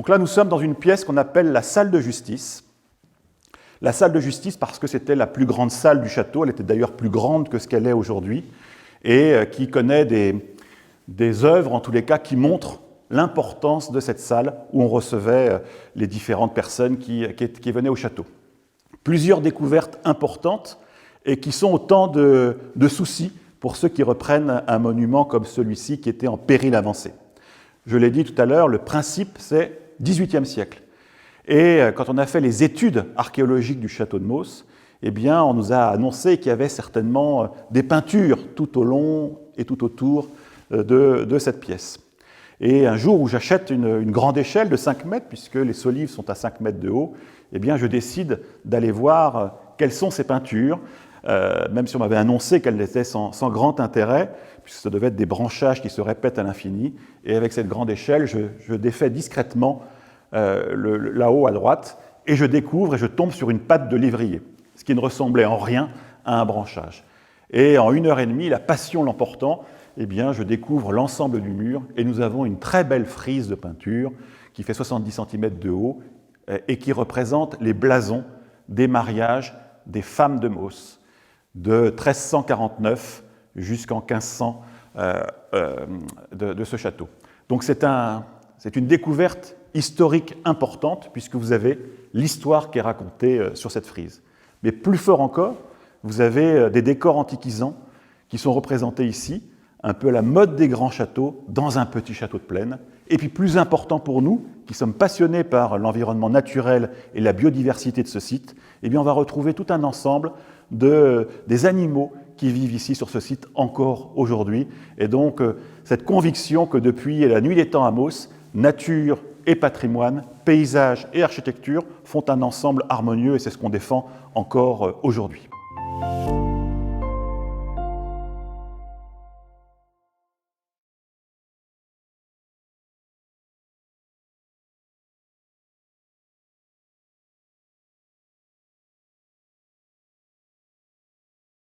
Donc là, nous sommes dans une pièce qu'on appelle la salle de justice. La salle de justice parce que c'était la plus grande salle du château, elle était d'ailleurs plus grande que ce qu'elle est aujourd'hui, et qui connaît des œuvres, en tous les cas, qui montrent l'importance de cette salle où on recevait les différentes personnes qui venaient au château. Plusieurs découvertes importantes et qui sont autant de soucis pour ceux qui reprennent un monument comme celui-ci qui était en péril avancé. Je l'ai dit tout à l'heure, le principe c'est XVIIIe siècle. Et quand on a fait les études archéologiques du château de Mausse, eh bien, on nous a annoncé qu'il y avait certainement des peintures tout au long et tout autour de cette pièce. Et un jour où j'achète une grande échelle de 5 mètres, puisque les solives sont à 5 mètres de haut, eh bien, je décide d'aller voir quelles sont ces peintures, même si on m'avait annoncé qu'elles étaient sans grand intérêt, puisque ça devait être des branchages qui se répètent à l'infini. Et avec cette grande échelle, je défais discrètement là-haut à droite, et je découvre et je tombe sur une patte de lévrier, ce qui ne ressemblait en rien à un branchage. Et en 1h30, la passion l'emportant, eh bien, je découvre l'ensemble du mur, et nous avons une très belle frise de peinture qui fait 70 cm de haut, et qui représente les blasons des mariages des femmes de Mausse, de 1349 jusqu'en 1500 de ce château. Donc c'est une découverte historique importante, puisque vous avez l'histoire qui est racontée sur cette frise. Mais plus fort encore, vous avez des décors antiquisants qui sont représentés ici, un peu à la mode des grands châteaux, dans un petit château de plaine. Et puis plus important pour nous, qui sommes passionnés par l'environnement naturel et la biodiversité de ce site, eh bien on va retrouver tout un ensemble des animaux qui vivent ici sur ce site encore aujourd'hui. Et donc cette conviction que depuis la nuit des temps à Mausse, nature et patrimoine, paysage et architecture font un ensemble harmonieux, et c'est ce qu'on défend encore aujourd'hui.